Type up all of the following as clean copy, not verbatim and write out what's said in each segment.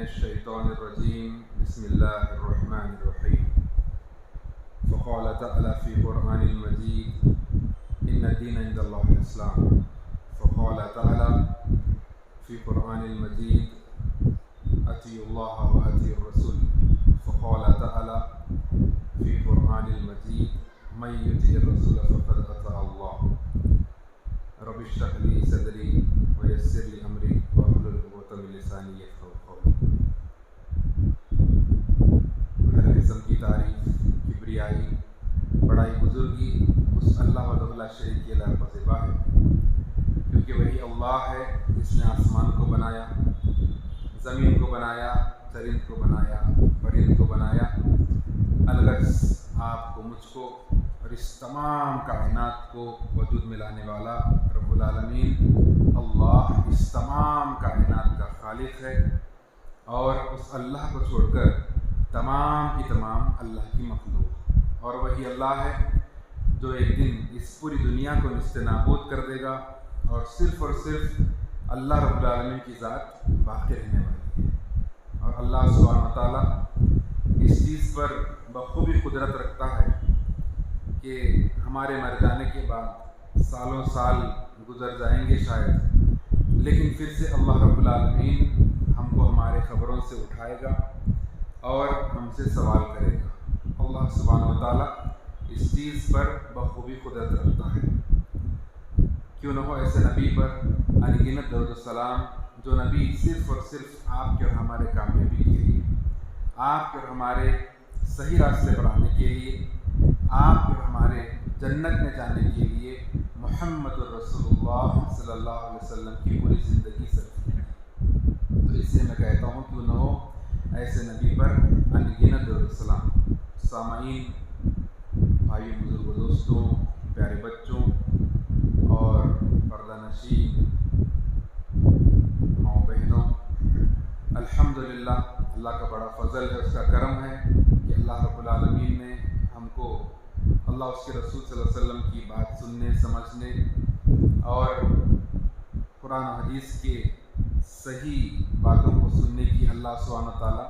الشیطان الرجیم بسم اللہ الرحمن الرحیم فقال تعالی فی قرآن المجید ان الدین عند اللہ الاسلام فقال تعالی فی قرآن المجید اطیعوا اللہ واطیعوا الرسول فقال تعالی فی قرآن المجید من یطع الرسول فقد اطاع اللہ رب اشرح لی صدری ویسر لی امری واحلل عقدۃ من لسانی یفقهوا قولی۔ ہر قسم کی تعریف، کبریائی، بڑائی، بزرگی اس اللہ وحدہ لا شریک کے لائق و زیبا ہے، کیونکہ وہی اللہ ہے جس نے آسمان کو بنایا، زمین کو بنایا، چرند کو بنایا، پرند کو بنایا، الغرض آپ کو، مجھ کو اور اس تمام کائنات کو وجود میں لانے والا رب العالمین اللہ اس تمام کائنات کا خالق ہے، اور اس اللہ کو چھوڑ کر تمام کی تمام اللہ کی مخلوق، اور وہی اللہ ہے جو ایک دن اس پوری دنیا کو نیست نابود کر دے گا، اور صرف اللہ رب العالمین کی ذات باقی رہنے والی ہے۔ اور اللہ سبحانہ و تعالیٰ اس چیز پر بخوبی قدرت رکھتا ہے کہ ہمارے مر جانے کے بعد سالوں سال گزر جائیں گے شاید، لیکن پھر سے اللہ رب العالمین ہم کو ہمارے خبروں سے اٹھائے گا اور ہم سے سوال کرے گا۔ اللہ سبحانہ و تعالیٰ اس چیز پر بخوبی قدرت رکھتا ہے۔ کیوں نہ ہو ایسے نبی پر انگنت درود و سلام، جو نبی صرف اور صرف آپ کے اور ہمارے کامیابی کے لیے، آپ کے اور ہمارے صحیح راستے پر آنے کے لیے، آپ کے اور ہمارے جنت میں جانے کے لیے محمد الرسول اللہ صلی اللہ علیہ وسلم کی پوری زندگی صرف ہے۔ تو اس لیے میں کہتا ہوں کیوں نہ ہو ایسے نبی پر انگنت درود و سلام۔ سامعین، بھائی، بزرگ و دوستوں، پیارے بچوں اور پردہ نشین ماؤں بہنوں، الحمدللہ اللہ کا بڑا فضل ہے، اس کا کرم ہے کہ اللہ رب العالمین نے ہم کو اللہ اس کے رسول صلی اللہ علیہ وسلم کی بات سننے، سمجھنے اور قرآن و حدیث کے صحیح باتوں کو سننے کی اللہ سبحانہ تعالیٰ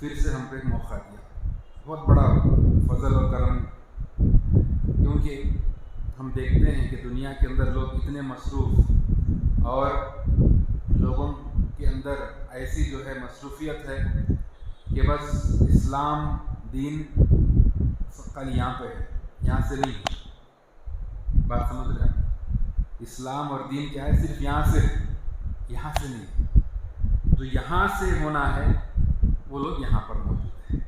پھر سے ہم کو ایک موقع دیا۔ بہت بڑا فضل اور کرم، کیونکہ ہم دیکھتے ہیں کہ دنیا کے اندر لوگ اتنے مصروف، اور لوگوں کے اندر ایسی جو ہے مصروفیت ہے کہ بس اسلام دین کل یہاں پہ ہے، یہاں سے نہیں۔ بات سمجھ رہے ہیں؟ اسلام اور دین کیا ہے؟ صرف یہاں سے، یہاں سے نہیں۔ جو یہاں سے ہونا ہے وہ لوگ یہاں پر موجود ہیں،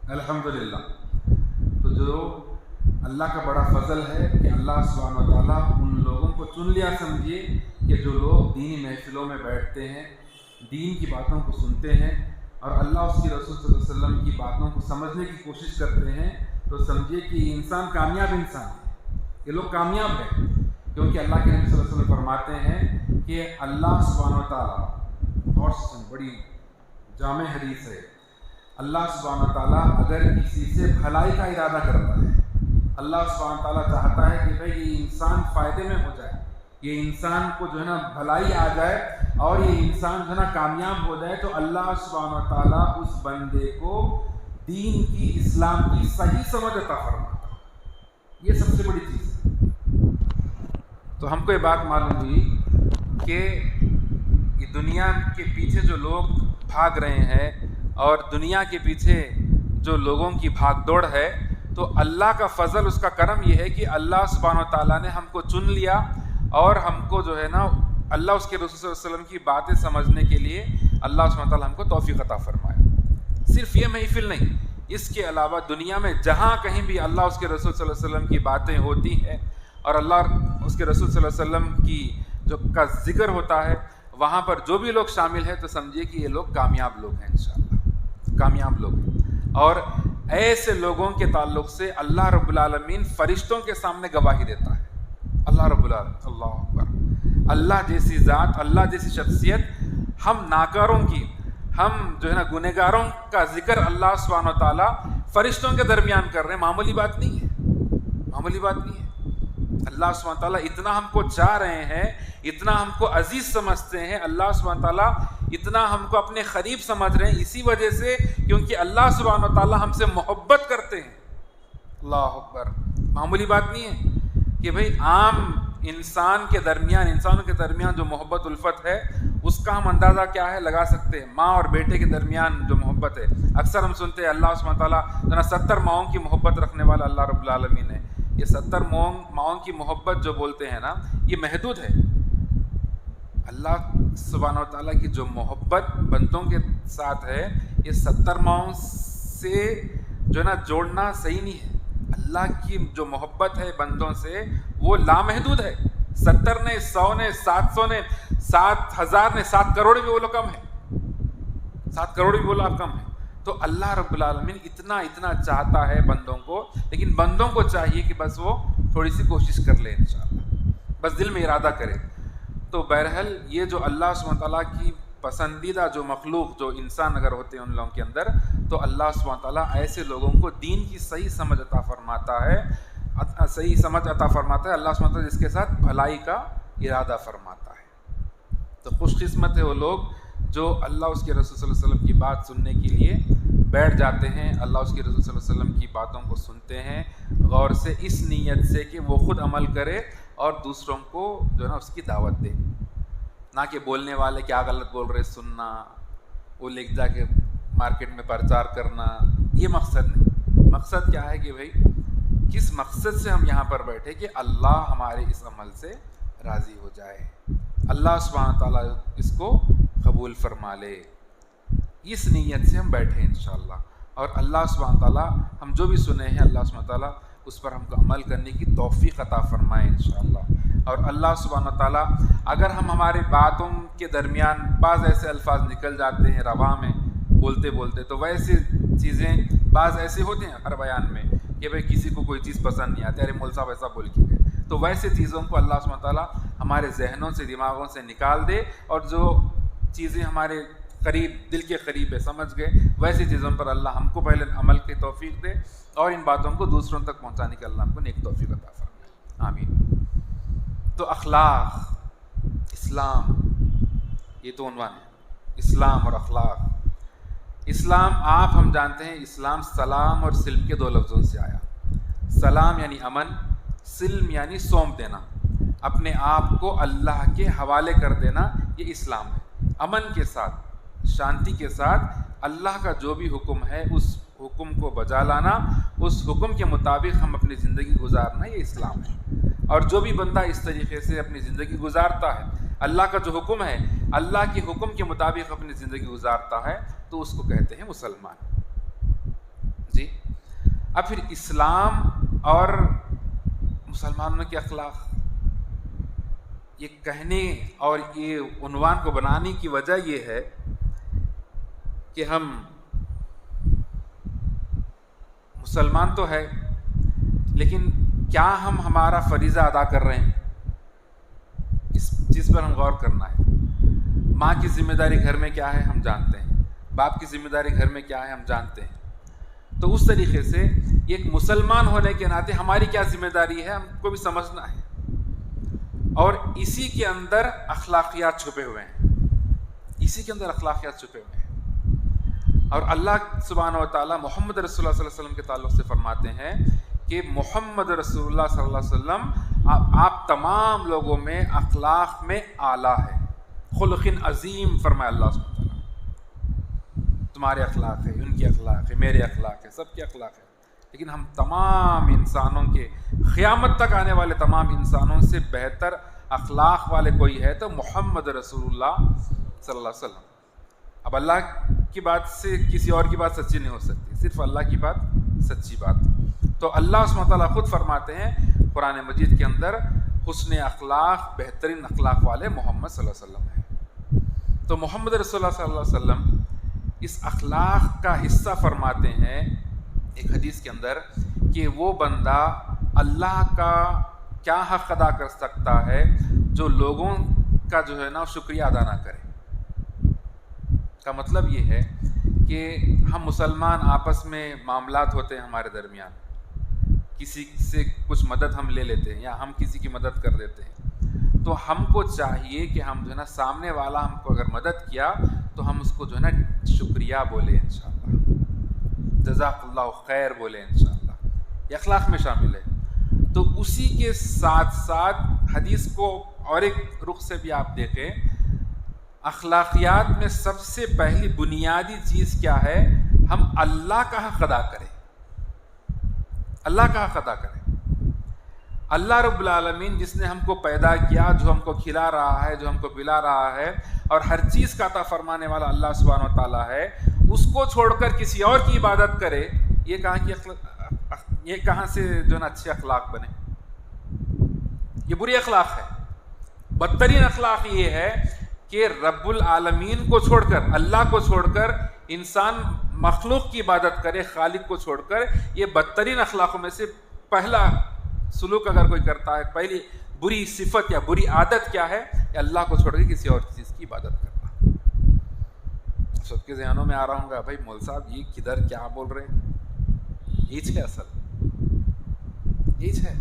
الحمدللہ۔ تو جو اللہ کا بڑا فضل ہے کہ اللہ سبحانہ و تعالیٰ ان لوگوں کو چن لیا، سمجھیے کہ جو لوگ دینی محفلوں میں بیٹھتے ہیں، دین کی باتوں کو سنتے ہیں اور اللہ اس کی رسول صلی اللہ علیہ وسلم کی باتوں کو سمجھنے کی کوشش کرتے ہیں، تو سمجھیے کہ یہ انسان کامیاب انسان ہے، یہ لوگ کامیاب ہیں، کیونکہ اللہ کے نبی صلی اللہ علیہ وسلم فرماتے ہیں کہ اللہ سبحانہ و تعالیٰ، اور بڑی جامع حدیث ہے، اللہ سبحانہ و تعالیٰ اگر کسی سے بھلائی کا ارادہ کرتا ہے اللہ سبحانہ تعالیٰ چاہتا ہے کہ بھئی یہ انسان فائدے میں ہو جائے، یہ انسان کو جو ہے نا بھلائی آ جائے اور یہ انسان جو ہے نا کامیاب ہو جائے، تو اللہ سبحانہ تعالیٰ اس بندے کو دین کی، اسلام کی صحیح سمجھ عطا فرماتا ہے۔ یہ سب سے بڑی چیز ہے۔ تو ہم کو یہ بات معلوم ہوئی کہ یہ دنیا کے پیچھے جو لوگ بھاگ رہے ہیں اور دنیا کے پیچھے جو لوگوں کی بھاگ دوڑ ہے، تو اللہ کا فضل، اس کا کرم یہ ہے کہ اللہ سبحانہ و تعالیٰ نے ہم کو چن لیا اور ہم کو جو ہے نا اللہ اس کے رسول صلی اللہ علیہ وسلم کی باتیں سمجھنے کے لیے اللہ سبحانہ و تعالیٰ ہم کو توفیق عطا فرمایا۔ صرف یہ محفل نہیں، اس کے علاوہ دنیا میں جہاں کہیں بھی اللہ اس کے رسول صلی اللہ علیہ وسلم کی باتیں ہوتی ہیں اور اللہ اس کے رسول صلی اللہ علیہ وسلم کی کا ذکر ہوتا ہے، وہاں پر جو بھی لوگ شامل ہیں تو سمجھیے کہ یہ لوگ کامیاب لوگ ہیں، انشاءاللہ کامیاب لوگ ہیں۔ اور ایسے لوگوں کے تعلق سے اللہ رب العالمین فرشتوں کے سامنے گواہی دیتا ہے۔ اللہ رب العالمین، اللہ اکبر، اللہ جیسی ذات، اللہ جیسی شخصیت، ہم ناکاروں کی، ہم جو ہے نا گنہگاروں کا ذکر اللہ سبحانہ و تعالیٰ فرشتوں کے درمیان کر رہے ہیں، معمولی بات نہیں ہے، معمولی بات نہیں ہے۔ اللہ سبحانہ تعالیٰ اتنا ہم کو چاہ رہے ہیں، اتنا ہم کو عزیز سمجھتے ہیں، اللہ سبحانہ تعالیٰ اتنا ہم کو اپنے قریب سمجھ رہے ہیں، اسی وجہ سے کیونکہ اللہ سبحانہ تعالیٰ ہم سے محبت کرتے ہیں۔ اللہ اکبر، معمولی بات نہیں ہے کہ بھئی عام انسانوں کے درمیان جو محبت الفت ہے، اس کا ہم اندازہ کیا ہے لگا سکتے ہیں۔ ماں اور بیٹے کے درمیان جو محبت ہے، اکثر ہم سنتے ہیں اللہ سبحانہ تعالیٰ 70 ماؤں کی محبت رکھنے والا اللہ رب العالمین ہے۔ یہ 70 ماؤں کی محبت جو بولتے ہیں نا، یہ محدود ہے۔ اللہ سبحانہ و تعالیٰ کی جو محبت بندوں کے ساتھ ہے، یہ 70 ماؤں سے جو ہے نا جوڑنا صحیح نہیں ہے۔ اللہ کی جو محبت ہے بندوں سے وہ لامحدود ہے۔ 70 نے، 100 نے، 700 نے، 7,000 نے، 7 کروڑ بھی بولو کم ہے، 7 کروڑ بھی بولو آپ کم ہے۔ تو اللہ رب العالمین اتنا چاہتا ہے بندوں کو، لیکن بندوں کو چاہیے کہ بس وہ تھوڑی سی کوشش کر لیں، انشاءاللہ بس دل میں ارادہ کرے۔ تو بہرحال یہ جو اللہ سبحانہ تعالیٰ کی پسندیدہ جو مخلوق، جو انسان اگر ہوتے ہیں ان لوگوں کے اندر، تو اللہ سبحانہ تعالیٰ ایسے لوگوں کو دین کی صحیح سمجھ عطا فرماتا ہے، صحیح سمجھ عطا فرماتا ہے اللہ سبحانہ تعالیٰ، جس کے ساتھ بھلائی کا ارادہ فرماتا ہے۔ تو خوش قسمت ہے وہ لوگ جو اللہ اس کے رسول صلی اللہ علیہ وسلم کی بات سننے کے لیے بیٹھ جاتے ہیں، اللہ اس کے رسول صلی اللہ علیہ وسلم کی باتوں کو سنتے ہیں غور سے، اس نیت سے کہ وہ خود عمل کرے اور دوسروں کو جو ہے نا اس کی دعوت دے، نہ کہ بولنے والے کیا غلط بول رہے سننا، وہ لے جا کے مارکیٹ میں پرچار کرنا، یہ مقصد نہیں۔ مقصد کیا ہے کہ بھائی کس مقصد سے ہم یہاں پر بیٹھے کہ اللہ ہمارے اس عمل سے راضی ہو جائے، اللہ سبحانہ تعالیٰ اس کو قبول فرما لے، اس نیت سے ہم بیٹھے انشاءاللہ۔ اور اللہ سبحانہ تعالیٰ ہم جو بھی سنے ہیں، اللہ سبحانہ تعالیٰ اس پر ہم کو عمل کرنے کی توفیق عطا فرمائے انشاءاللہ۔ اور اللہ سبحانہ تعالیٰ اگر ہمارے باتوں کے درمیان بعض ایسے الفاظ نکل جاتے ہیں رواں میں بولتے بولتے، تو ویسے چیزیں بعض ایسے ہوتے ہیں ہر بیان میں کہ بھئی کسی کو کوئی چیز پسند نہیں آتی، ارے مول صاحب ایسا بول کے گئے، تو ویسے چیزوں کو اللہ سبحانہ تعالیٰ ہمارے ذہنوں سے، دماغوں سے نکال دے، اور جو چیزیں ہمارے قریب، دل کے قریب ہے، سمجھ گئے، ویسی چیزوں پر اللہ ہم کو پہلے عمل کی توفیق دے، اور ان باتوں کو دوسروں تک پہنچانے کے اللہ ہم کو نیک توفیق عطا فرمائے، آمین۔ تو اخلاق، اسلام، یہ تو عنوان ہے، اسلام اور اخلاق۔ اسلام آپ ہم جانتے ہیں، اسلام سلام اور سلم کے 2 لفظوں سے آیا۔ سلام یعنی امن، سلم یعنی سونپ دینا، اپنے آپ کو اللہ کے حوالے کر دینا، یہ اسلام ہے۔ امن کے ساتھ، شانتی کے ساتھ اللہ کا جو بھی حکم ہے اس حکم کو بجا لانا، اس حکم کے مطابق ہم اپنی زندگی گزارنا، یہ اسلام ہے۔ اور جو بھی بندہ اس طریقے سے اپنی زندگی گزارتا ہے، اللہ کا جو حکم ہے، اللہ کے حکم کے مطابق اپنی زندگی گزارتا ہے، تو اس کو کہتے ہیں مسلمان۔ جی، اب پھر اسلام اور مسلمانوں کے اخلاق، یہ کہنے اور یہ عنوان کو بنانے کی وجہ یہ ہے کہ ہم مسلمان تو ہے، لیکن کیا ہم ہمارا فریضہ ادا کر رہے ہیں؟ اس چیز پر ہم غور کرنا ہے۔ ماں کی ذمہ داری گھر میں کیا ہے ہم جانتے ہیں، باپ کی ذمہ داری گھر میں کیا ہے ہم جانتے ہیں۔ تو اس طریقے سے ایک مسلمان ہونے کے ناطے ہماری کیا ذمہ داری ہے، ہم کو بھی سمجھنا ہے. اور اسی کے اندر اخلاقیات چھپے ہوئے ہیں، اسی کے اندر اخلاقیات چھپے ہوئے ہیں. اور اللہ سبحانہ و تعالیٰ محمد رسول اللہ صلی اللہ علیہ وسلم کے تعلق سے فرماتے ہیں کہ محمد رسول اللہ صلی اللہ علیہ وسلم آپ تمام لوگوں میں اخلاق میں اعلیٰ ہے. خلق عظیم فرمایا اللہ سبحانہ و تعالیٰ. تمہارے اخلاق ہے، ان کے اخلاق ہے، میرے اخلاق ہے، سب کے اخلاق ہے. لیکن ہم تمام انسانوں کے، قیامت تک آنے والے تمام انسانوں سے بہتر اخلاق والے کوئی ہے تو محمد رسول اللہ صلی اللہ علیہ وسلم. اب اللہ کی بات سے کسی اور کی بات سچی نہیں ہو سکتی، صرف اللہ کی بات سچی بات. تو اللہ سبحانہ تعالیٰ خود فرماتے ہیں قرآن مجید کے اندر حسن اخلاق، بہترین اخلاق والے محمد صلی اللہ علیہ وسلم ہیں. تو محمد رسول اللہ صلی اللہ علیہ وسلم اس اخلاق کا حصہ فرماتے ہیں ایک حدیث کے اندر کہ وہ بندہ اللہ کا کیا حق ادا کر سکتا ہے جو لوگوں کا جو ہے نا شکریہ ادا نہ کرے. کا مطلب یہ ہے کہ ہم مسلمان آپس میں معاملات ہوتے ہیں ہمارے درمیان، کسی سے کچھ مدد ہم لے لیتے ہیں یا ہم کسی کی مدد کر دیتے ہیں، تو ہم کو چاہیے کہ ہم جو ہے نا سامنے والا ہم کو اگر مدد کیا تو ہم اس کو جو ہے نا شکریہ بولے، انشاءاللہ جزاک اللہ خیر بولے، انشاءاللہ. یہ اخلاق میں شامل ہے. تو اسی کے ساتھ ساتھ حدیث کو اور ایک رخ سے بھی آپ دیکھیں، اخلاقیات میں سب سے پہلی بنیادی چیز کیا ہے؟ ہم اللہ کا حق ادا کریں. اللہ کا حق ادا کریں. اللہ رب العالمین جس نے ہم کو پیدا کیا، جو ہم کو کھلا رہا ہے، جو ہم کو پلا رہا ہے، اور ہر چیز کا عطا فرمانے والا اللہ سبحانہ و تعالیٰ ہے، اس کو چھوڑ کر کسی اور کی عبادت کرے، یہ کہاں سے جو نا اچھے اخلاق بنے؟ یہ بری اخلاق ہے. بدترین اخلاق یہ ہے کہ رب العالمین کو چھوڑ کر، اللہ کو چھوڑ کر انسان مخلوق کی عبادت کرے، خالق کو چھوڑ کر. یہ بدترین اخلاقوں میں سے پہلا سلوک اگر کوئی کرتا ہے، پہلی بری صفت یا بری عادت کیا ہے؟ کہ اللہ کو چھوڑ کے کسی اور چیز کی عبادت کرنا. سب کے ذہنوں میں آ رہا ہوں گا بھائی مول صاحب یہ کدھر کیا بول رہے ہیں؟ یہ ہے اصل، یہ ہے،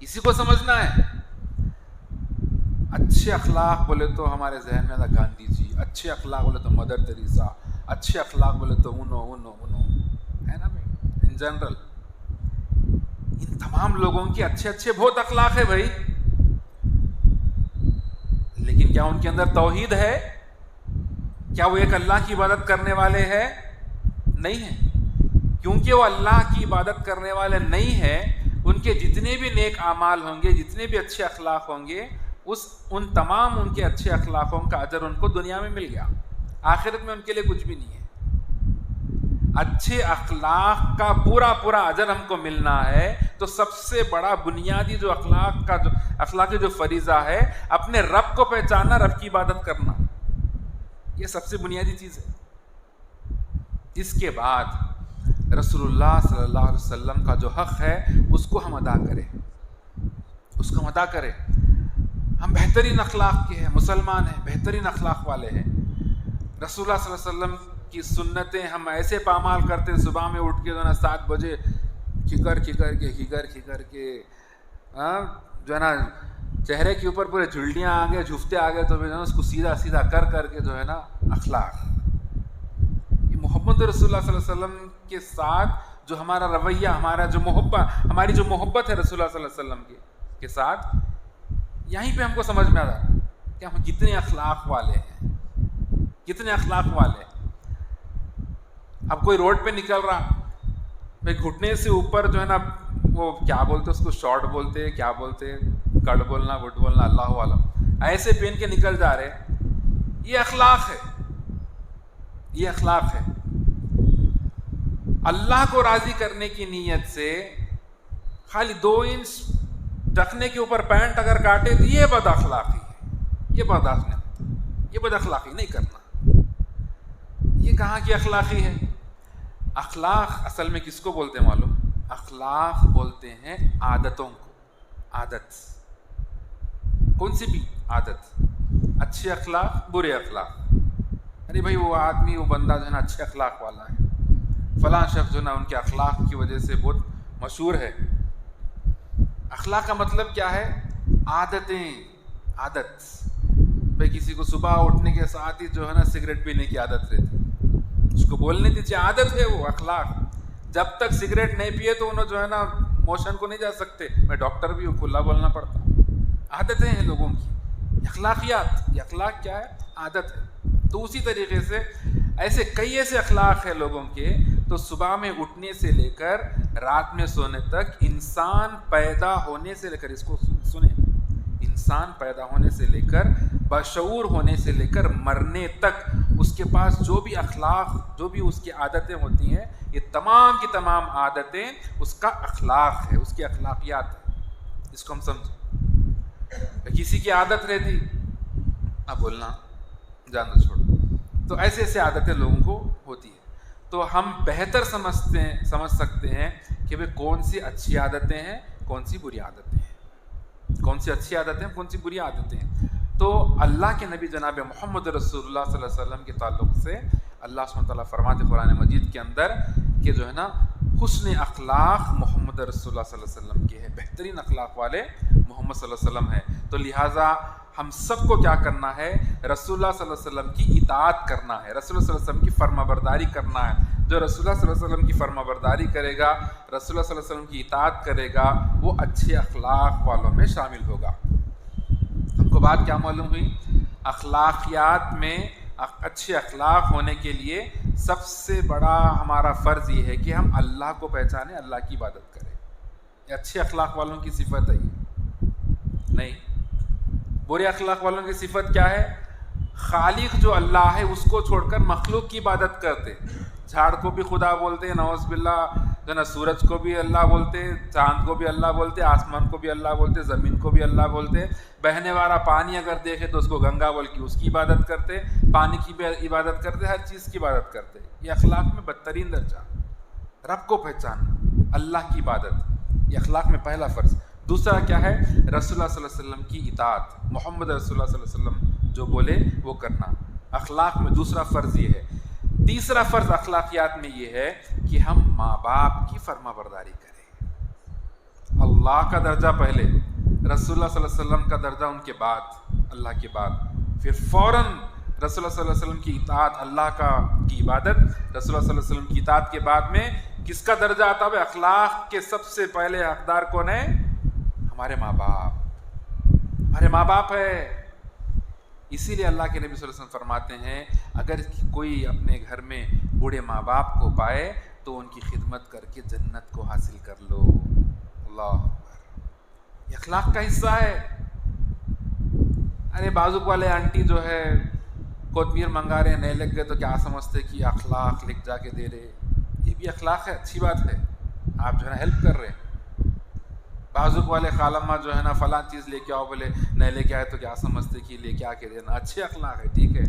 اسی کو سمجھنا ہے. اچھے اخلاق بولے تو ہمارے ذہن میں تھا گاندھی جی، اچھے اخلاق بولے تو مدر ٹریسا، اچھے اخلاق بولے تو انو ہے نا بھائی. ان جنرل ان تمام لوگوں کے اچھے بہت اخلاق ہے بھائی، لیکن کیا ان کے اندر توحید ہے؟ کیا وہ ایک اللہ کی عبادت کرنے والے ہیں؟ نہیں ہے. کیونکہ وہ اللہ کی عبادت کرنے والے نہیں ہیں، ان کے جتنے بھی نیک اعمال ہوں گے، جتنے بھی اچھے اخلاق ہوں گے، ان تمام ان کے اچھے اخلاقوں کا اجر ان کو دنیا میں مل گیا، آخرت میں ان کے لیے کچھ بھی نہیں ہے. اچھے اخلاق کا پورا اجر ہم کو ملنا ہے تو سب سے بڑا بنیادی جو اخلاقی جو فریضہ ہے، اپنے رب کو پہچاننا، رب کی عبادت کرنا، یہ سب سے بنیادی چیز ہے. اس کے بعد رسول اللہ صلی اللہ علیہ وسلم کا جو حق ہے اس کو ہم ادا کریں، اس کو ہم ادا کریں. ہم بہترین اخلاق کے ہیں، مسلمان ہیں، بہترین اخلاق والے ہیں. رسول اللہ صلی اللہ علیہ وسلم کی سنتیں ہم ایسے پامال کرتے ہیں، صبح میں اٹھ کے جو ہے نا 7 بجے کھکر کے جو ہے نا چہرے کے اوپر پورے جھلڈیاں آ گئے، جھفتے آ گئے، تو جو ہے نا اس کو سیدھا کر کے جو ہے نا اخلاق. یہ محمد رسول اللہ صلی اللہ علیہ وسلم کے ساتھ جو ہمارا رویہ، ہماری جو محبت ہے رسول اللہ صلی اللہ علیہ وسلم کے ساتھ، یہیں پہ ہم کو سمجھ میں آ رہا ہے کہ ہم کتنے اخلاق والے ہیں، کتنے اخلاق والے ہیں. اب کوئی روڈ پہ نکل رہا، میں گھٹنے سے اوپر جو ہے نا وہ کیا بولتے، اس کو شارٹ بولتے، کیا بولتے، کٹ بولنا، وٹ بولنا، اللہ عالم، ایسے پہن کے نکل جا رہے، یہ اخلاق ہے، یہ اخلاق ہے. اللہ کو راضی کرنے کی نیت سے خالی 2 انچ ٹخنے کے اوپر پینٹ اگر کاٹے تو یہ بد اخلاقی ہے، یہ بد اخلاقی نہیں کرنا. یہ کہاں کی اخلاقی ہے؟ اخلاق اصل میں کس کو بولتے ہیں معلوم؟ اخلاق بولتے ہیں عادتوں کو. عادت کون سی بھی عادت، اچھے اخلاق، برے اخلاق. ارے بھائی وہ آدمی، وہ بندہ جو ہے نا اچھے اخلاق والا ہے، فلاں شخص جو ہے نا ان کے اخلاق کی وجہ سے بہت مشہور ہے. اخلاق کا مطلب کیا ہے؟ عادتیں. عادت بھائی کسی کو صبح اٹھنے کے ساتھ ہی جو ہے نا سگریٹ پینے کی عادت رہتی، اس کو بولنے دیجیے عادت ہے وہ اخلاق. جب تک سگریٹ نہیں پیے تو انہوں جو ہے نا موشن کو نہیں جا سکتے. میں ڈاکٹر بھی ہوں، کھلا بولنا پڑتا. عادتیں ہیں لوگوں کی، اخلاقیات. یہ اخلاق کیا ہے؟ عادت ہے. تو اسی طریقے سے ایسے کئی ایسے اخلاق ہیں لوگوں کے. تو صبح میں اٹھنے سے لے کر رات میں سونے تک، انسان پیدا ہونے سے لے کر، اس کو سنیں، انسان پیدا ہونے سے لے کر، بشعور ہونے سے لے کر مرنے تک، اس کے پاس جو بھی اخلاق، جو بھی اس کی عادتیں ہوتی ہیں، یہ تمام کی تمام عادتیں اس کا اخلاق ہے، اس کی اخلاقیات ہے. اس کو ہم سمجھیں. کسی کی عادت رہتی اب بولنا جان دو چھوڑو، تو ایسے ایسے عادتیں لوگوں کو ہوتی ہیں. تو ہم بہتر سمجھ سکتے ہیں کہ وہ کون سی اچھی عادتیں ہیں، کون سی بری عادتیں ہیں، کون سی اچھی عادتیں ہیں، کون سی بری عادتیں ہیں. تو اللہ کے نبی جناب محمد رسول اللہ صلی اللہ علیہ وسلم کے تعلق سے اللہ سبحانہ تعالیٰ فرماتے قرآن مجید کے اندر کہ جو ہے نا حسن اخلاق محمد رسول اللہ صلی اللہ علیہ وسلم کے ہے، بہترین اخلاق والے محمد صلی اللہ علیہ وسلم ہے. تو لہٰذا ہم سب کو کیا کرنا ہے؟ رسول اللہ صلی اللہ علیہ وسلم کی اطاعت کرنا ہے، رسول اللہ صلی اللہ علیہ وسلم کی فرما برداری کرنا ہے. جو رسول اللہ صلی اللہ علیہ وسلم کی فرما برداری کرے گا، رسول اللہ صلی اللہ علیہ وسلم کی اطاعت کرے گا، وہ اچھے اخلاق والوں میں شامل ہوگا. ہم کو بات کیا معلوم ہوئی؟ اخلاقیات میں اچھے اخلاق ہونے کے لیے سب سے بڑا ہمارا فرض یہ ہے کہ ہم اللہ کو پہچانیں، اللہ کی عبادت کریں. یہ اچھے اخلاق والوں کی صفت ہے. یہ نہیں. برے اخلاق والوں کی صفت کیا ہے؟ خالق جو اللہ ہے اس کو چھوڑ کر مخلوق کی عبادت کرتے. جھاڑ کو بھی خدا بولتے، نعوذ باللہ، جو نا سورج کو بھی اللہ بولتے، چاند کو بھی اللہ بولتے، آسمان کو بھی اللہ بولتے، زمین کو بھی اللہ بولتے. بہنے والا پانی اگر دیکھے تو اس کو گنگا بول کے اس کی عبادت کرتے، پانی کی بھی عبادت کرتے، ہر چیز کی عبادت کرتے. یہ اخلاق میں بدترین درجہ. رب کو پہچاننا، اللہ کی عبادت، یہ اخلاق میں پہلا فرض. دوسرا کیا ہے؟ رسول اللہ صلی اللہ علیہ وسلم کی اطاعت. محمد رسول اللہ صلی اللہ علیہ وسلم جو بولے وہ کرنا. اخلاق میں دوسرا فرض یہ ہے. تیسرا فرض اخلاقیات میں یہ ہے کہ ہم ماں باپ کی فرما برداری کریں. اللہ کا درجہ پہلے، رسول اللہ صلی اللہ علیہ وسلم کا درجہ ان کے بعد، اللہ کے بعد. پھر فوراً رسول اللہ صلی اللہ علیہ وسلم کی اطاعت، اللہ کی عبادت. رسول اللہ صلی اللہ علیہ وسلم کی اطاعت کے بعد میں کس کا درجہ آتا ہے؟ اخلاق کے سب سے پہلے حقدار کون ہے؟ ہمارے ماں باپ. ہمارے ماں باپ ہے. اسی لیے اللہ کے نبی صلی اللہ علیہ وسلم فرماتے ہیں اگر کوئی اپنے گھر میں بوڑھے ماں باپ کو پائے تو ان کی خدمت کر کے جنت کو حاصل کر لو. اللہ اکبر. یہ اخلاق کا حصہ ہے. ارے بازوک والے آنٹی جو ہے کوتمیر منگا رہے ہیں، نہیں لگ گئے تو کیا سمجھتے کہ اخلاق لکھ جا کے دے رہے. یہ بھی اخلاق ہے، اچھی بات ہے. آپ جو ہے نا ہیلپ کر رہے ہیں. بازوک والے خالمہ جو ہے نا فلاں چیز لے کے آؤ، بولے نہیں لے کے آئے تو کیا سمجھتے کہ لے کے آ کے دینا. اچھے اخلاق ہے، ٹھیک ہے.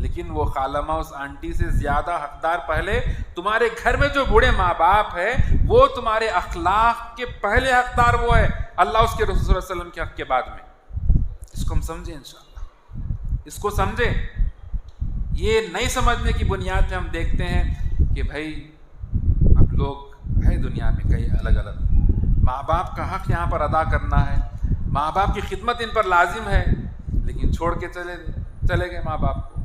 لیکن وہ خالمہ اس آنٹی سے زیادہ حقدار پہلے تمہارے گھر میں جو بوڑھے ماں باپ ہے، وہ تمہارے اخلاق کے پہلے حقدار وہ ہے، اللہ اس کے رسول صلی اللہ علیہ وسلم کے حق کے بعد میں. اس کو ہم سمجھیں انشاءاللہ. اس کو سمجھیں. یہ نہیں سمجھنے کی بنیاد پہ ہم دیکھتے ہیں کہ بھائی اب لوگ ہے دنیا میں کئی الگ الگ، ماں باپ کا حق یہاں پر ادا کرنا ہے، ماں باپ کی خدمت ان پر لازم ہے، لیکن چھوڑ کے چلے گئے ماں باپ کو.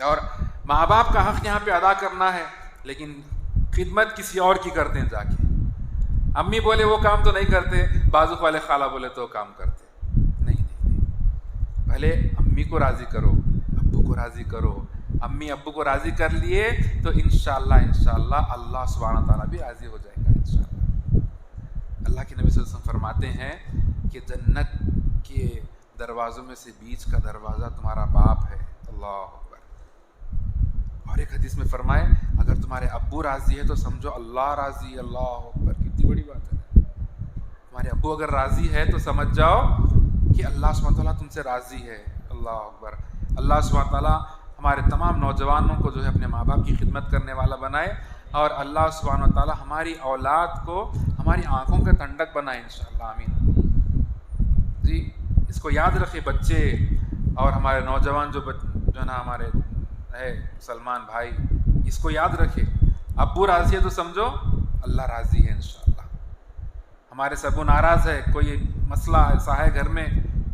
اور ماں باپ کا حق یہاں پہ ادا کرنا ہے لیکن خدمت کسی اور کی کرتے ہیں جا کے. امی بولے وہ کام تو نہیں کرتے، بازوک والے خالہ بولے تو کام کرتے. نہیں. پہلے امی کو راضی کرو، ابو کو راضی کرو. امی ابو کو راضی کر لیے تو انشاءاللہ اللہ سبحانہ تعالیٰ بھی راضی ہو جائے گا انشاءاللہ. اللہ کے نبی صلی اللہ علیہ وسلم فرماتے ہیں کہ جنت کے دروازوں میں سے بیچ کا دروازہ تمہارا باپ ہے. اللہ اکبر. اور ایک حدیث میں فرمائے اگر تمہارے ابو راضی ہے تو سمجھو اللہ راضی ہے. اللہ اکبر. کتنی بڑی بات ہے. تمہارے ابو اگر راضی ہے تو سمجھ جاؤ کہ اللہ سبحانہ تعالیٰ تم سے راضی ہے. اللہ اکبر. اللہ سبحانہ تعالیٰ ہمارے تمام نوجوانوں کو جو ہے اپنے ماں باپ کی خدمت کرنے والا بنائے، اور اللہ سبحانہ تعالیٰ ہماری اولاد کو ہماری آنکھوں کا ٹھنڈک بنائے انشاءاللہ. آمین. جی اس کو یاد رکھے بچے اور ہمارے نوجوان جو ہے نا ہمارے ہے سلمان بھائی، اس کو یاد رکھے ابو راضی ہے تو سمجھو اللہ راضی ہے انشاءاللہ. ہمارے سے ابو ناراض ہے، کوئی مسئلہ ایسا ہے گھر میں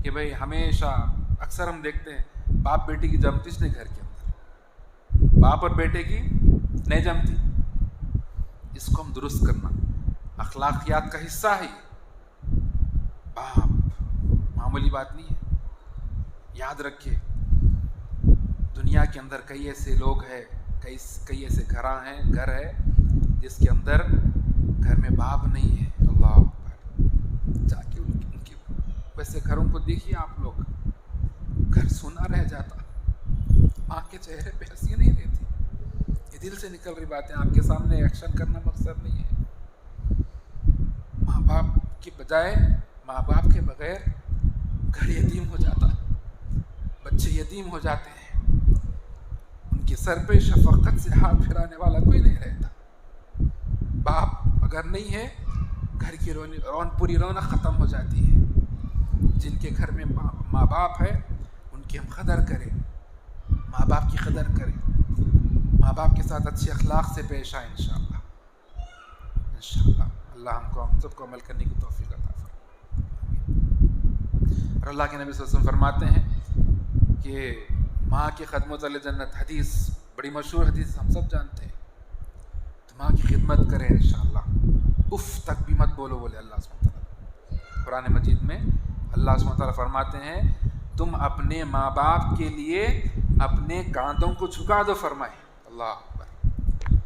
کہ بھئی ہمیشہ اکثر ہم دیکھتے ہیں باپ بیٹے کی جمتش نہیں گھر کے اندر، باپ اور بیٹے کی نہیں جمتی. اس کو ہم درست کرنا اخلاقیات کا حصہ ہے. باپ معمولی بات نہیں ہے. یاد رکھیے دنیا کے اندر کئی ایسے لوگ ہیں، کئی ایسے گھر ہے جس کے اندر گھر میں باپ نہیں ہے. اللہ اکبر. جا کے ان کے ویسے گھروں کو دیکھیے آپ لوگ، گھر سونا رہ جاتا، ماں کے چہرے پہ ہنسی نہیں رہتی. یہ دل سے نکل رہی باتیں آپ کے سامنے ایکشن کرنا مقصد نہیں ہے. ماں باپ کی بجائے ماں باپ کے بغیر گھر یتیم ہو جاتا، بچے یتیم ہو جاتے ہیں. ان کے سر پہ شفقت سے ہاتھ پھرانے والا کوئی نہیں رہتا. باپ اگر نہیں ہے گھر کی پوری رونق ختم ہو جاتی ہے. جن کے گھر میں ماں باپ ہے ان کی ہم قدر کریں، ماں باپ کی قدر کریں، ماں باپ کے ساتھ اچھے اخلاق سے پیش آئیں انشاءاللہ. اللہ ہم سب کو عمل کرنے کی توفیق عطا فرمائے. اور اللہ کے نبی صلی اللہ علیہ وسلم فرماتے ہیں کہ ماں کے قدموں تلے جنت، حدیث بڑی مشہور حدیث ہم سب جانتے ہیں. تو ماں کی خدمت کریں انشاءاللہ. اف تک بھی مت بولو بولے اللہ سبحانہ وتعالیٰ. قرآن مجید میں اللہ سبحانہ وتعالیٰ فرماتے ہیں تم اپنے ماں باپ کے لیے اپنے کاندھوں کو جھکا دو. فرمائے اللہ اکبر.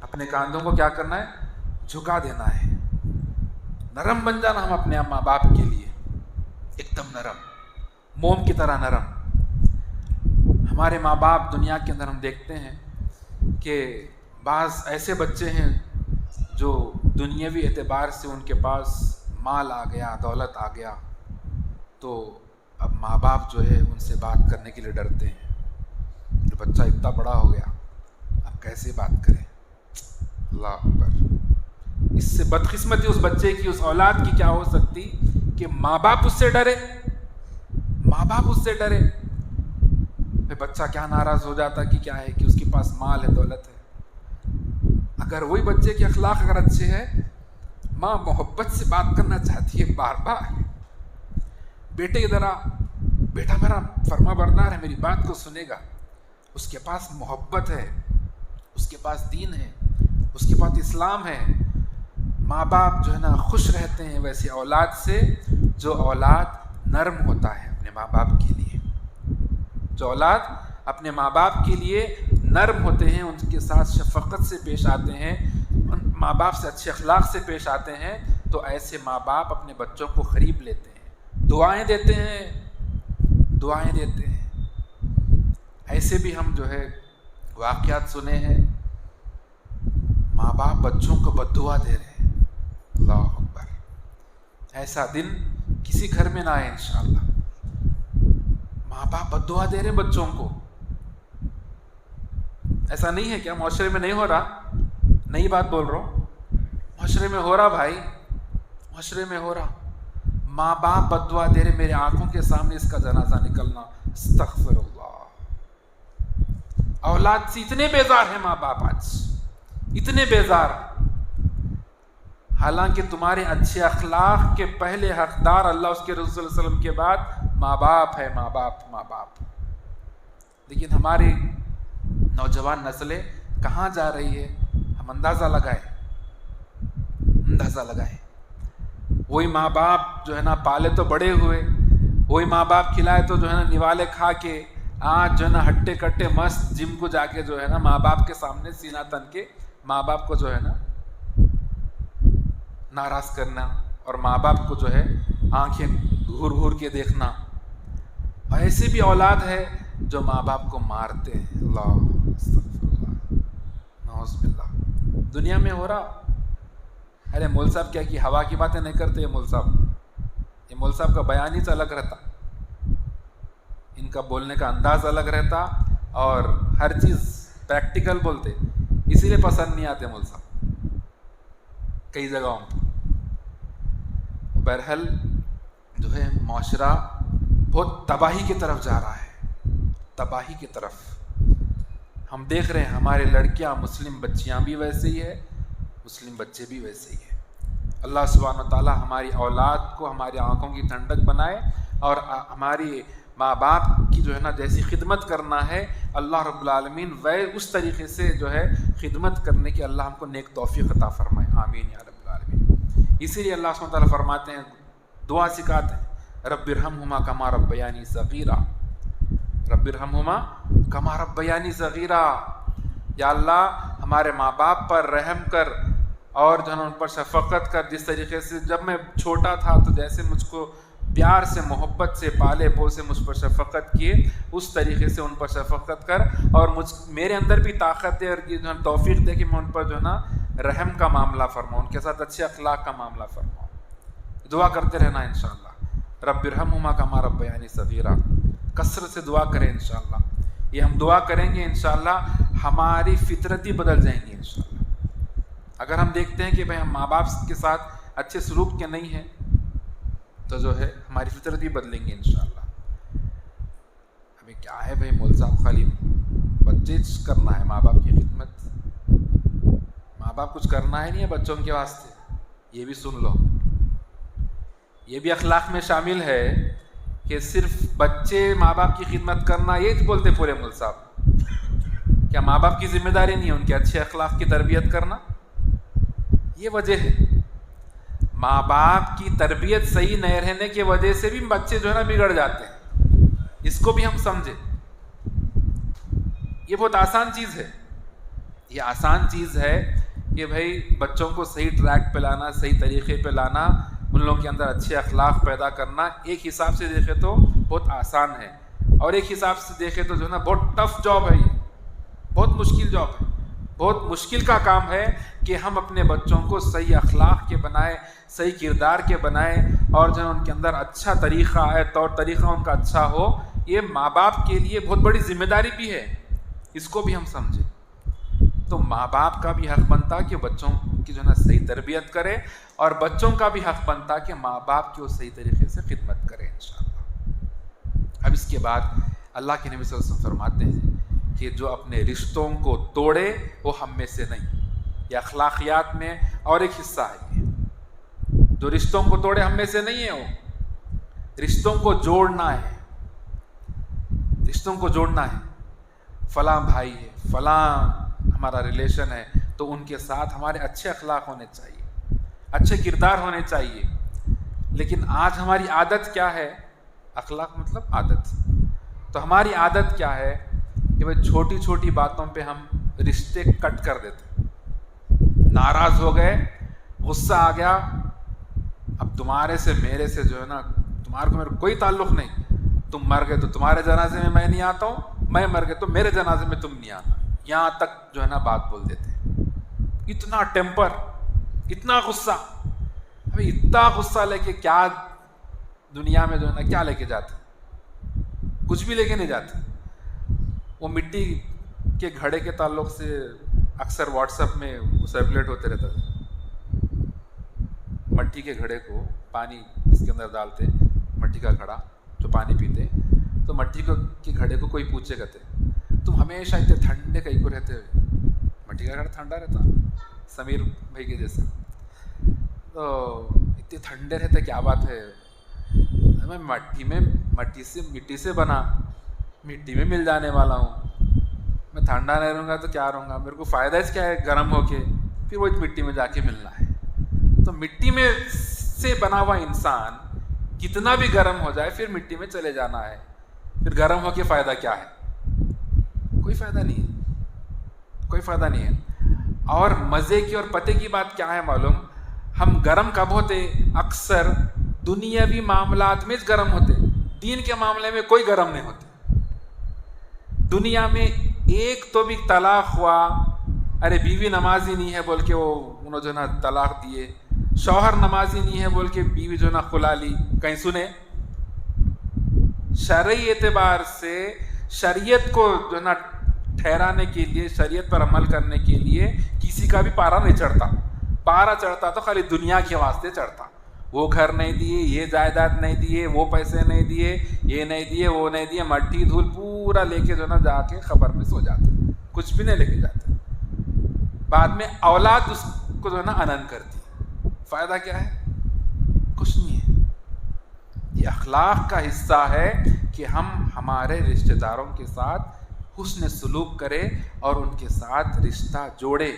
اپنے کاندھوں کو کیا کرنا ہے؟ جھکا دینا ہے. نرم بن جانا ہم اپنے ماں باپ کے لیے، ایک دم نرم، موم کی طرح نرم. ہمارے ماں باپ دنیا کے اندر ہم دیکھتے ہیں کہ بعض ایسے بچے ہیں جو دنیاوی اعتبار سے ان کے پاس مال آ گیا، دولت آ گیا، تو اب ماں باپ جو ہے ان سے بات کرنے کے لیے ڈرتے ہیں. جو بچہ اتنا بڑا ہو گیا اب کیسے بات کریں. اللہ اکبر. اس سے بدقسمتی اس بچے کی، اس اولاد کی کیا ہو سکتی کہ ماں باپ اس سے ڈرے، ماں باپ اس سے ڈرے. پھر بچہ کیا ناراض ہو جاتا کہ کیا ہے کہ اس کے پاس مال ہے، دولت ہے. اگر وہی بچے کے اخلاق اگر اچھے ہیں، ماں محبت سے بات کرنا چاہتی ہے بار بار، بیٹے ادھر آ، بیٹا میرا فرما بردار ہے، میری بات کو سنے گا. اس کے پاس محبت ہے، اس کے پاس دین ہے، اس کے پاس اسلام ہے. ماں باپ جو ہے نا خوش رہتے ہیں ویسے اولاد سے جو اولاد نرم ہوتا ہے اپنے ماں باپ کے لیے. جو اولاد اپنے ماں باپ کے لیے نرم ہوتے ہیں، ان کے ساتھ شفقت سے پیش آتے ہیں، ان ماں باپ سے اچھے اخلاق سے پیش آتے ہیں، تو ایسے ماں باپ اپنے بچوں کو قریب لیتے ہیں، دعائیں دیتے ہیں، دعائیں دیتے ہیں. ایسے بھی ہم جو ہے واقعات سنے ہیں، ماں باپ بچوں کو بد دعا دے رہے ہیں. اللہ اکبر. ایسا دن کسی گھر میں نہ آئے انشاءاللہ. ماں باپ بد دعا دے رہے ہیں بچوں کو. ایسا نہیں ہے کیا معاشرے میں نہیں ہو رہا؟ نئی بات بول رہا ہوں، معاشرے میں ہو رہا بھائی، معاشرے میں ہو رہا. ماں باپ بد دعا دے رہے، میرے آنکھوں کے سامنے اس کا جنازہ نکلنا. استغفر اللہ. اولاد سے اتنے بیزار ہیں ماں باپ، آج اتنے بیزار. حالانکہ تمہارے اچھے اخلاق کے پہلے حقدار اللہ اس کے رسول صلی اللہ علیہ وسلم کے بعد ماں باپ ہے، ماں باپ ماں باپ. لیکن ہماری نوجوان نسلیں کہاں جا رہی ہے؟ ہم اندازہ لگائیں. وہی ماں باپ جو ہے نا پالے تو بڑے ہوئے، وہی ماں باپ کھلائے تو جو ہے نا نوالے کھا کے آج جو ہے نا ہٹے کٹے مست جم کو جا کے جو ہے نا ماں باپ کے سامنے سینہ تن کے ماں باپ کو جو ہے نا ناراض کرنا، اور ماں باپ کو جو ہے آنکھیں گھور گھور کے دیکھنا. ایسے بھی اولاد ہے جو ماں باپ کو مارتے ہیں. اللہ استغفر اللہ، نعوذ باللہ. دنیا میں ہو رہا. ارے مول صاحب کیا کہ ہوا کی باتیں نہیں کرتے. یہ مول صاحب کا بیان ہی الگ رہتا، ان کا بولنے کا انداز الگ رہتا، اور ہر چیز پریکٹیکل بولتے، اسی لیے پسند نہیں آتے مول صاحب کئی جگہوں پر. بہرحال جو ہے معاشرہ بہت تباہی کی طرف جا رہا ہے، تباہی کی طرف. ہم دیکھ رہے ہیں ہمارے لڑکیاں مسلم بچیاں بھی ویسے ہی ہے، مسلم بچے بھی ویسے ہی ہیں۔ اللہ سبحانہ و تعالیٰ ہماری اولاد کو ہماری آنکھوں کی ٹھنڈک بنائے، اور ہماری ماں باپ کی جو ہے نا جیسی خدمت کرنا ہے اللہ رب العالمین اس طریقے سے جو ہے خدمت کرنے کی اللہ ہم کو نیک توفیق عطا فرمائے، آمین یا رب العالمین۔ اسی لیے اللہ سبحانہ تعالیٰ فرماتے ہیں، دعا سکھاتے ہیں، رب ارحمہما کما ربیانی صغیرا، رب ارحمہما کما ربیانی صغیرا، یا اللہ ہمارے ماں باپ پر رحم کر اور جو ہے ان پر شفقت کر، جس طریقے سے جب میں چھوٹا تھا تو جیسے مجھ کو پیار سے محبت سے پالے پوسے مجھ پر شفقت کیے، اس طریقے سے ان پر شفقت کر، اور میرے اندر بھی طاقت دے اور یہ جو توفیق دے کہ میں ان پر جو ہے نا رحم کا معاملہ فرماؤں، ان کے ساتھ اچھے اخلاق کا معاملہ فرماؤں۔ دعا کرتے رہنا انشاءاللہ، رب ارحمہما کما ربیانی صغیرا، کثرت سے دعا کریں انشاءاللہ۔ یہ ہم دعا کریں گے انشاءاللہ ہماری فطرت ہی بدل جائیں گی انشاءاللہ۔ اگر ہم دیکھتے ہیں کہ بھائی ہم ماں باپ کے ساتھ اچھے سلوک کے نہیں ہیں تو جو ہے ہماری فطرت ہی بدلیں گے انشاءاللہ۔ ہمیں کیا ہے بھائی مول صاحب، خالی بچے کرنا ہے، ماں باپ کی خدمت، ماں باپ کچھ کرنا ہے نہیں ہے بچوں کے واسطے، یہ بھی سن لو، یہ بھی اخلاق میں شامل ہے کہ صرف بچے ماں باپ کی خدمت کرنا، یہ بولتے پورے مول صاحب، کیا ماں باپ کی ذمہ داری نہیں ہے ان کے اچھے اخلاق کی تربیت کرنا؟ یہ وجہ ہے، ماں باپ کی تربیت صحیح نہیں رہنے کی وجہ سے بھی بچے جو ہے نا بگڑ جاتے ہیں، اس کو بھی ہم سمجھیں۔ یہ بہت آسان چیز ہے، یہ آسان چیز ہے کہ بھائی بچوں کو صحیح ٹریک پہ لانا، صحیح طریقے پہ لانا، ان لوگوں کے اندر اچھے اخلاق پیدا کرنا، ایک حساب سے دیکھے تو بہت آسان ہے، اور ایک حساب سے دیکھے تو جو ہے نا بہت ٹف جاب ہے، یہ بہت مشکل جاب ہے، بہت مشکل کا کام ہے کہ ہم اپنے بچوں کو صحیح اخلاق کے بنائیں، صحیح کردار کے بنائیں، اور جو ان کے اندر اچھا طریقہ آئے، طور طریقہ ان کا اچھا ہو۔ یہ ماں باپ کے لیے بہت بڑی ذمہ داری بھی ہے، اس کو بھی ہم سمجھیں۔ تو ماں باپ کا بھی حق بنتا کہ بچوں کی جو ہے نا صحیح تربیت کرے، اور بچوں کا بھی حق بنتا کہ ماں باپ کی وہ صحیح طریقے سے خدمت کرے انشاءاللہ۔ اب اس کے بعد اللہ کے نبی صلی اللہ علیہ وسلم فرماتے ہیں کہ جو اپنے رشتوں کو توڑے وہ ہم میں سے نہیں۔ یہ اخلاقیات میں اور ایک حصہ ہے، یہ جو رشتوں کو توڑے ہم میں سے نہیں ہے، وہ رشتوں کو جوڑنا ہے، رشتوں کو جوڑنا ہے۔ فلاں بھائی ہے، فلاں ہمارا ریلیشن ہے، تو ان کے ساتھ ہمارے اچھے اخلاق ہونے چاہیے، اچھے کردار ہونے چاہیے۔ لیکن آج ہماری عادت کیا ہے؟ اخلاق مطلب عادت، تو ہماری عادت کیا ہے کہ بھائی چھوٹی چھوٹی باتوں پہ ہم رشتے کٹ کر دیتے، ناراض ہو گئے، غصہ آ گیا، اب تمہارے سے میرے سے جو ہے نا تمہارے کو میرے کوئی تعلق نہیں، تم مر گئے تو تمہارے جنازے میں نہیں آتا ہوں، میں مر گئے تو میرے جنازے میں تم نہیں آنا، یہاں تک جو ہے نا بات بول دیتے ہیں۔ اتنا ٹیمپر، اتنا غصہ، ابھی اتنا غصہ لے کے کیا دنیا میں جو ہے نا کیا لے کے جاتے؟ کچھ بھی لے کے نہیں جاتے۔ وہ مٹی کے گھڑے کے تعلق سے اکثر واٹس ایپ میں وہ سرکولیٹ ہوتے رہتا تھا، مٹی کے گھڑے کو پانی اس کے اندر ڈالتے، مٹی کا گھڑا جو پانی پیتے، تو مٹی کے گھڑے کو کوئی پوچھے گا تم ہمیشہ اتنے ٹھنڈے کہیں کو رہتے ہوئے، مٹی کا گھڑا ٹھنڈا رہتا، سمیر بھائی کے جیسا، تو اتنے ٹھنڈے رہتے، کیا بات ہے، میں مٹی سے بنا، مٹی میں مل جانے والا ہوں، میں ٹھنڈا نہیں رہوں گا تو کیا رہوں گا، میرے کو فائدہ اس کیا ہے گرم ہو کے، پھر وہ مٹی میں جا کے ملنا ہے۔ تو مٹی میں سے بنا ہوا انسان کتنا بھی گرم ہو جائے پھر مٹی میں چلے جانا ہے، پھر گرم ہو کے فائدہ کیا ہے؟ کوئی فائدہ نہیں ہے، کوئی فائدہ نہیں ہے۔ اور مزے کی اور پتے کی بات کیا ہے معلوم؟ ہم گرم کب ہوتے؟ اکثر دنیاوی معاملات میں گرم ہوتے، دین کے معاملے میں کوئی گرم نہیں ہوتے۔ دنیا میں ایک تو بھی طلاق ہوا، ارے بیوی نمازی نہیں ہے بول کے وہ انہوں جو نا طلاق دیے، شوہر نمازی نہیں ہے بول کے بیوی جو نا خلا لی، کہیں سنے؟ شرعی اعتبار سے شریعت کو جو نا ٹھہرانے کے لیے، شریعت پر عمل کرنے کے لیے کسی کا بھی پارا نہیں چڑھتا، پارا چڑھتا تو خالی دنیا کے واسطے چڑھتا، وہ گھر نہیں دیے، یہ جائیداد نہیں دیے، وہ پیسے نہیں دیے، یہ نہیں دیے، وہ نہیں دیے، مٹی دھول پورا لے کے جو نا جا کے خبر میں سو جاتے، کچھ بھی نہیں لے کے جاتے. بعد میں اولاد اس کو جو ہے نا انن کرتی. فائدہ کیا ہے؟ کچھ نہیں ہے. یہ اخلاق کا حصہ ہے کہ ہم ہمارے رشتہ داروں کے ساتھ حسن سلوک کرے اور ان کے ساتھ رشتہ جوڑے,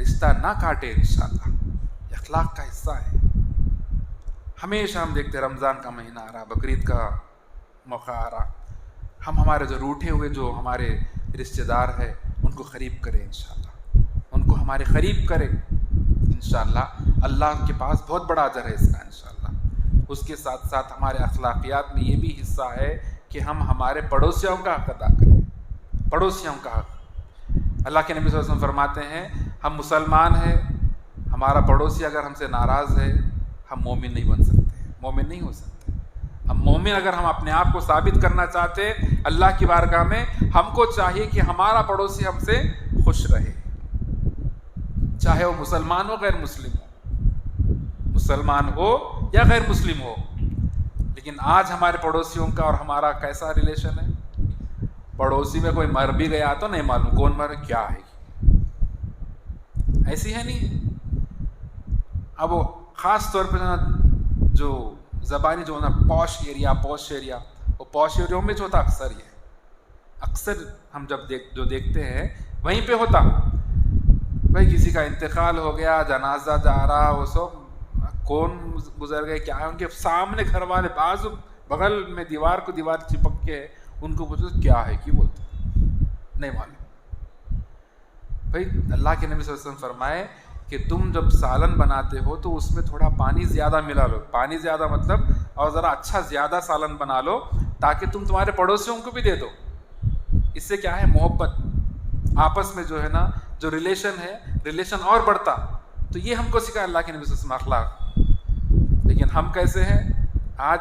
رشتہ نہ کاٹے. انشاءاللہ یہ اخلاق کا حصہ ہے. ہمیشہ ہم دیکھتے ہیں رمضان کا مہینہ آ رہا, بقرعید کا موقع آ رہا, ہم ہمارے جو روٹھے ہوئے جو ہمارے رشتہ دار ہیں ان کو قریب کریں. انشاءاللہ ان کو ہمارے قریب کریں. انشاءاللہ اللہ کے پاس بہت بڑا اجر ہے اس کا. انشاءاللہ اس کے ساتھ ساتھ ہمارے اخلاقیات میں یہ بھی حصہ ہے کہ ہم ہمارے پڑوسیوں کا حق ادا کریں. پڑوسیوں کا حق. اللہ کے نبی صلی اللہ علیہ وسلم فرماتے ہیں ہم مسلمان ہیں, ہمارا پڑوسی اگر ہم سے ناراض ہے ہم مومن نہیں بن سکتے, مومن نہیں ہو سکتے. ہم مومن اگر ہم اپنے آپ کو ثابت کرنا چاہتے اللہ کی بارگاہ میں, ہم کو چاہیے کہ ہمارا پڑوسی ہم سے خوش رہے, چاہے وہ مسلمان ہو غیر مسلم ہو, مسلمان ہو یا غیر مسلم ہو. لیکن آج ہمارے پڑوسیوں کا اور ہمارا کیسا ریلیشن ہے؟ پڑوسی میں کوئی مر بھی گیا تو نہیں معلوم کون مر کیا ہے, ایسی ہے نہیں. اب وہ خاص طور پہ جو زبانی جو نا پوش ایریا, وہ پوش ایریوں میں جو ہوتا اکثر ہم جب دیکھتے ہیں وہیں پہ ہوتا. بھائی کسی کا انتقال ہو گیا, جنازہ جا رہا, وہ سب کون گزر گئے کیا ہے, ان کے سامنے گھر والے بازو بغل میں دیوار چپک کے ان کو پوچھو کیا ہے کی بولتے نہیں معلوم. بھائی اللہ کے نبی صلی اللہ علیہ وسلم فرمائے کہ تم جب سالن بناتے ہو تو اس میں تھوڑا پانی زیادہ ملا لو. پانی زیادہ مطلب اور ذرا اچھا زیادہ سالن بنا لو تاکہ تم تمہارے پڑوسیوں کو بھی دے دو. اس سے کیا ہے محبت آپس میں جو ہے نا جو ریلیشن اور بڑھتا. تو یہ ہم کو سکھایا اللہ کے نبی صلی اللہ علیہ وسلم اخلاق. لیکن ہم کیسے ہیں آج؟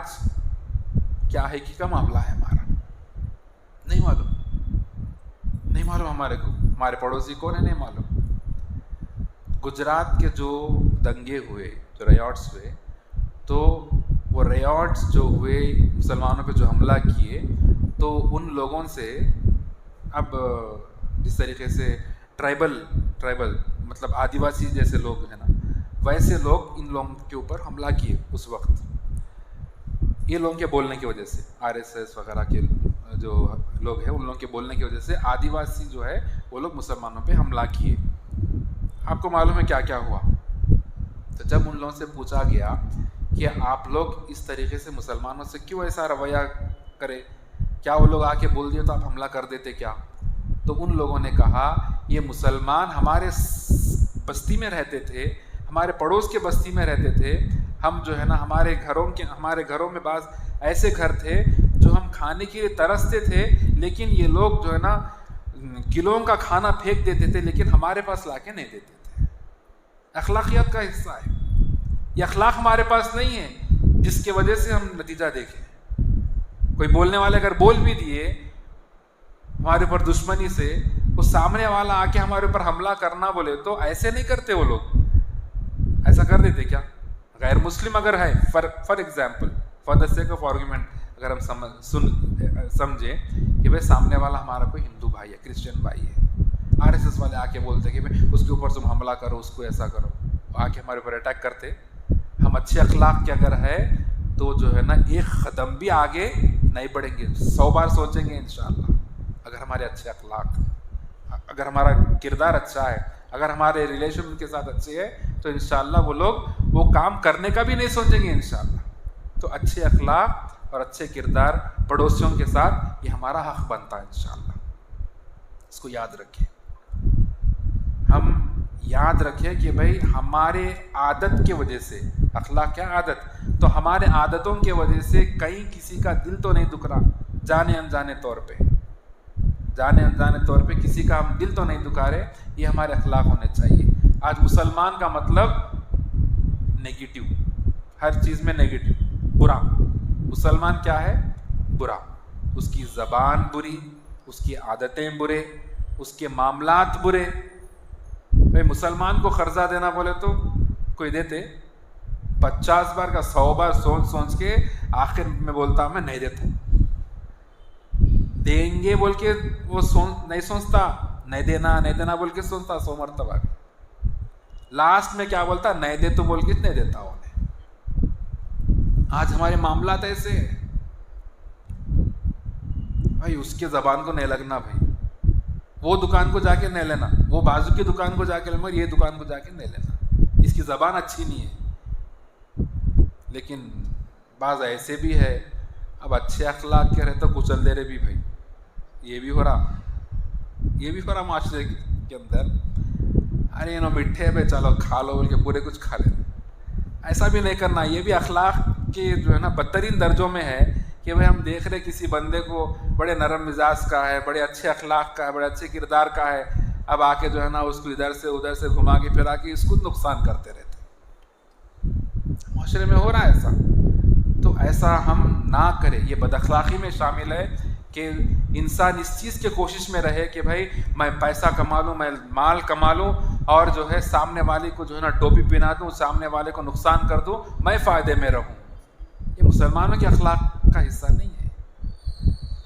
کیا ہے کہ کا معاملہ ہے ہمارا نہیں معلوم ہمارے پڑوسی کون ہے نہیں معلوم. گجرات کے جو دنگے ہوئے, جو ریاٹس ہوئے, تو وہ ریاٹس جو ہوئے مسلمانوں پہ جو حملہ کیے, تو ان لوگوں سے اب جس طریقے سے ٹرائبل مطلب آدیواسی جیسے لوگ ہیں نا, ویسے لوگ ان لوگوں کے اوپر حملہ کیے اس وقت. یہ لوگوں کے بولنے کی وجہ سے, RSS وغیرہ کے جو لوگ ہیں ان لوگوں کے بولنے کی وجہ سے آدیواسی جو ہے وہ لوگ مسلمانوں پہ حملہ کیے. آپ کو معلوم ہے کیا کیا ہوا؟ تو جب ان لوگوں سے پوچھا گیا کہ آپ لوگ اس طریقے سے مسلمانوں سے کیوں ایسا رویہ کرے, کیا وہ لوگ آ کے بول دیے تو آپ حملہ کر دیتے کیا؟ تو ان لوگوں نے کہا یہ مسلمان ہمارے بستی میں رہتے تھے, ہمارے پڑوس کے بستی میں رہتے تھے. ہم جو ہے نا ہمارے گھروں میں بعض ایسے گھر تھے جو ہم کھانے کے لیے ترستے تھے, لیکن یہ لوگ جو ہے نا کلوں کا کھانا پھینک دیتے تھے لیکن ہمارے پاس لا کے نہیں دیتے تھے. اخلاقیات کا حصہ ہے یہ. اخلاق ہمارے پاس نہیں ہے جس کی وجہ سے ہم نتیجہ دیکھیں. کوئی بولنے والے اگر بول بھی دیے ہمارے اوپر دشمنی سے, وہ سامنے والا آ کے ہمارے اوپر حملہ کرنا بولے تو ایسے نہیں کرتے وہ لوگ. ایسا کر دیتے کیا؟ غیر مسلم اگر ہے, for example, for the sake of argument, اگر ہم سمجھیں کہ بھائی سامنے والا ہمارا کوئی ہندو بھائی ہے, کرسچن بھائی ہے, RSS والے آ کے بولتے کہ بھائی اس کے اوپر تم حملہ کرو, اس کو ایسا کرو, آ کے ہمارے اوپر اٹیک کرتے. ہم اچھے اخلاق کے اگر ہے تو جو ہے نا ایک قدم بھی آگے نہیں بڑھیں گے, 100 بار سوچیں گے انشاءاللہ. اگر ہمارے اچھے اخلاق, اگر ہمارا کردار اچھا ہے, اگر ہمارے ریلیشن ان کے ساتھ اچھے ہے تو انشاءاللہ وہ لوگ وہ کام کرنے کا بھی نہیں سوچیں گے انشاءاللہ. تو اچھے اخلاق اور اچھے کردار پڑوسیوں کے ساتھ یہ ہمارا حق بنتا ہے انشاءاللہ. اس کو یاد رکھیں. ہم یاد رکھیں کہ بھائی ہمارے عادت کی وجہ سے, اخلاق کیا عادت, تو ہمارے عادتوں کی وجہ سے کہیں کسی کا دل تو نہیں دکھ رہا, جانے انجانے طور پہ کسی کا ہم دل تو نہیں دکھا رہے. یہ ہمارے اخلاق ہونے چاہیے. آج مسلمان کا مطلب نیگیٹو, ہر چیز میں نیگیٹو, برا. مسلمان کیا ہے؟ برا. اس کی زبان بری, اس کی عادتیں برے, اس کے معاملات برے. بھائی مسلمان کو قرضہ دینا بولے تو کوئی دیتے 50 بار کا 100 بار سوچ کے آخر میں بولتا میں نہیں دیتا. دیں گے بول کے وہ نہیں سوچتا, نہیں دینا بول کے سنتا 100 مرتبہ. لاسٹ میں کیا بولتا؟ نہیں دے تو بول کے نہیں دیتا انہیں. آج ہمارے معاملات ایسے ہیں بھائی، اس کے زبان کو نہیں لگنا بھائی، وہ دکان کو جا کے نہیں لینا، وہ بازو کی دکان کو جا کے لینا، یہ دکان کو جا کے نہیں لینا، اس کی زبان اچھی نہیں ہے. لیکن بعض ایسے بھی ہے اب اچھے اخلاق کے رہے تو کچل دے رہے بھی بھائی. یہ بھی ہو رہا معاشرے کے اندر. ارے انہوں مٹھے پہ چلو کھا لو بول کے پورے کچھ کھا لے. ایسا بھی نہیں کرنا. یہ بھی اخلاق کے جو ہے نا بدترین درجوں میں ہے کہ بھائی ہم دیکھ رہے کسی بندے کو بڑے نرم مزاج کا ہے، بڑے اچھے اخلاق کا ہے، بڑے اچھے کردار کا ہے، اب آ کے جو ہے نا اس کو ادھر سے گھما کے پھرا کے اس کو نقصان کرتے رہتے. معاشرے میں ہو رہا ہے ایسا. تو ایسا ہم نہ کریں. یہ بد اخلاقی میں شامل ہے کہ انسان اس چیز کے کوشش میں رہے کہ بھائی میں پیسہ کما لوں، میں مال کما لوں، اور جو ہے سامنے والے کو جو ہے نا ٹوپی پہنا دوں، سامنے والے کو نقصان کر دوں، میں فائدے میں رہوں. یہ مسلمانوں کے اخلاق کا حصہ نہیں ہے.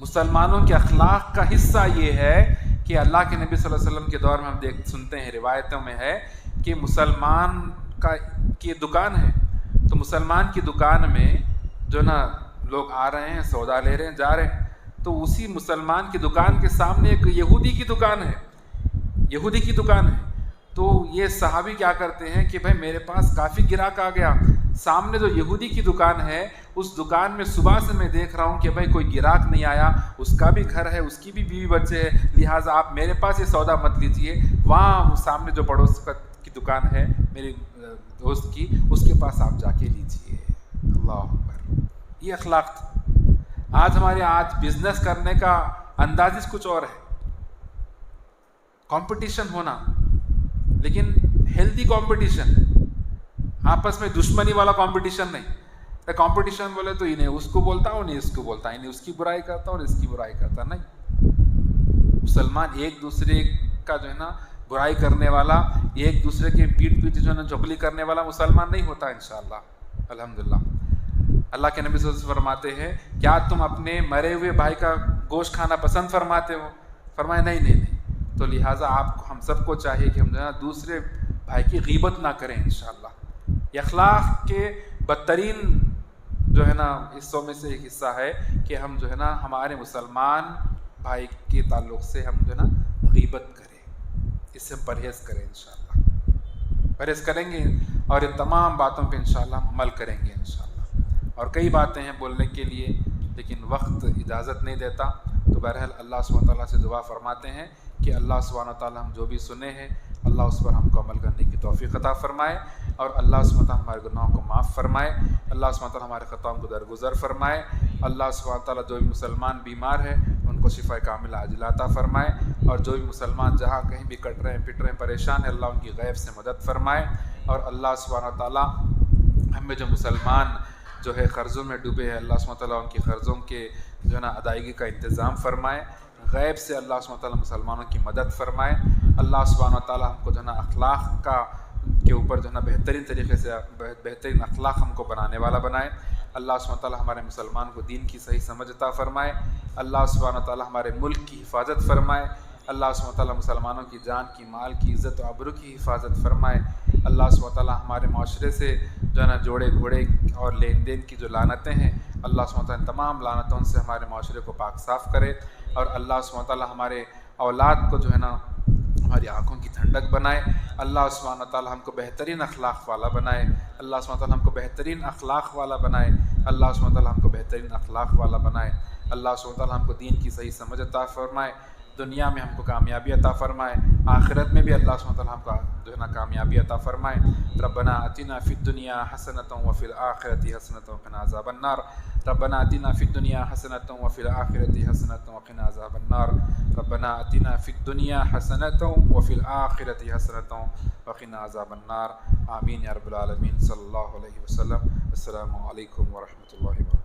مسلمانوں کے اخلاق کا حصہ یہ ہے کہ اللہ کے نبی صلی اللہ علیہ وسلم کے دور میں ہم سنتے ہیں، روایتوں میں ہے کہ مسلمان کی دکان ہے، تو مسلمان کی دکان میں جو نا لوگ آ رہے ہیں، سودا لے رہے ہیں، جا رہے ہیں، تو اسی مسلمان کی دکان کے سامنے ایک یہودی کی دکان ہے. تو یہ صحابی کیا کرتے ہیں کہ بھائی میرے پاس کافی گراہک آ گیا، سامنے جو یہودی کی دکان ہے اس دکان میں صبح سے میں دیکھ رہا ہوں کہ بھائی کوئی گراہک نہیں آیا، اس کا بھی گھر ہے، اس کی بھی بیوی بچے ہیں، لہٰذا آپ میرے پاس یہ سودا مت لیجیے، وہاں سامنے جو پڑوس کی دکان ہے میری دوست کی، اس کے پاس آپ جا کے لیجیے. اللہ اکبر. یہ اخلاق تھا. آج بزنس کرنے کا انداز کچھ اور ہے. کمپٹیشن ہونا، لیکن ہیلدی کمپٹیشن، آپس میں دشمنی والا کمپٹیشن نہیں. کمپٹیشن بولے تو انہیں اس کو بولتا ہوں، انہیں اس کو بولتا، انہیں اس کی برائی کرتا ہوں اور اس کی برائی کرتا. نہیں، مسلمان ایک دوسرے کا جو ہے نا برائی کرنے والا، ایک دوسرے کے پیٹ جو ہے نا چغلی کرنے والا مسلمان نہیں ہوتا انشاءاللہ. الحمدللہ. اللہ کے نبی صلی اللہ علیہ وسلم فرماتے ہیں کیا تم اپنے مرے ہوئے بھائی کا گوشت کھانا پسند فرماتے ہو؟ فرمایا نہیں. تو لہٰذا ہم سب کو چاہیے کہ ہم جو ہے نا دوسرے بھائی کی غیبت نہ کریں انشاءاللہ. یہ اخلاق کے بدترین جو ہے نا حصوں میں سے ایک حصہ ہے کہ ہم جو ہے نا ہمارے مسلمان بھائی کے تعلق سے ہم جو ہے نا غیبت کریں. اس سے پرہیز کریں انشاءاللہ. پرہیز کریں گے اور ان تمام باتوں پہ انشاءاللہ عمل کریں گے انشاءاللہ. اور کئی باتیں ہیں بولنے کے لیے لیکن وقت اجازت نہیں دیتا. تو بہرحال اللہ سبحانہ تعالیٰ سے دعا فرماتے ہیں کہ اللہ سبحانہ تعالیٰ ہم جو بھی سنے ہیں اللہ اس پر ہم کو عمل کرنے کی توفیق عطا فرمائے، اور اللہ سبحانہ تعالیٰ ہمارے گناہوں کو معاف فرمائے. اللہ سبحانہ تعالیٰ ہمارے خطاؤں کو درگزر فرمائے. اللہ سبحانہ تعالیٰ جو بھی مسلمان بیمار ہے ان کو شفا کاملہ عاجلہ عطا فرمائے، اور جو بھی مسلمان جہاں کہیں بھی کٹ رہے ہیں پٹ رہے ہیں پریشان ہیں اللہ ان کی غیب سے مدد فرمائے. اور اللہ سبحانہ تعالیٰ ہمیں جو مسلمان جو ہے قرضوں میں ڈوبے ہیں اللہ سبحانہ تعالیٰ ان کی قرضوں کے جو ہے نا ادائیگی کا انتظام فرمائے. غیب سے اللہ سبحانہ تعالیٰ مسلمانوں کی مدد فرمائے. اللہ سبحانہ تعالیٰ ہم کو جو ہے نا اخلاق کے اوپر جو ہے نا بہترین طریقے سے بہترین اخلاق ہم کو بنانے والا بنائے. اللہ سبحانہ تعالیٰ ہمارے مسلمان کو دین کی صحیح سمجھ عطا فرمائے. اللہ سبحانہ تعالیٰ ہمارے ملک کی حفاظت فرمائے. اللہ سبحانہ تعالیٰ مسلمانوں کی جان کی، مال کی، عزت و آبرو کی حفاظت فرمائے. اللہ سبحانہ تعالیٰ ہمارے معاشرے سے جو ہے نا جوڑے گھوڑے اور لین دین کی جو لعنتیں ہیں اللہ سبحانہ تعالیٰ تمام لعنتوں سے ہمارے معاشرے کو پاک صاف کرے. اور اللہ سبحانہ تعالیٰ ہمارے اولاد کو جو ہے نا ہماری آنکھوں کی ٹھنڈک بنائے. اللہ سبحانہ تعالیٰ ہم کو بہترین اخلاق والا بنائے. اللہ سبحانہ تعالیٰ ہم کو بہترین اخلاق والا بنائے. اللہ سبحانہ تعالیٰ ہم کو بہترین اخلاق والا بنائے. اللہ سبحانہ تعالیٰ ہم کو دین کی صحیح سمجھ عطا فرمائے. دنیا میں ہم کو کامیابی عطا فرمائے، آخرت میں بھی اللہ سبحانہ تعالیٰ ہم کو جو ہے نا کامیابی عطا فرمائے. ربنا آتنا فی الدنیا حسنۃ وفی الآخرۃ حسنۃ وقنا عذاب النار. ربنا آتنا فی الدنیا حسنۃ وفی الآخرۃ حسنۃ وقنا عذاب النار. ربنا آتنا فی الدنیا حسنۃ وفی الآخرۃ حسنۃ وقنا عذاب النار. آمین یا رب العالمین. صلی اللہ علیہ وسلم. السلام علیکم ورحمۃ اللہ وبرکاتہ.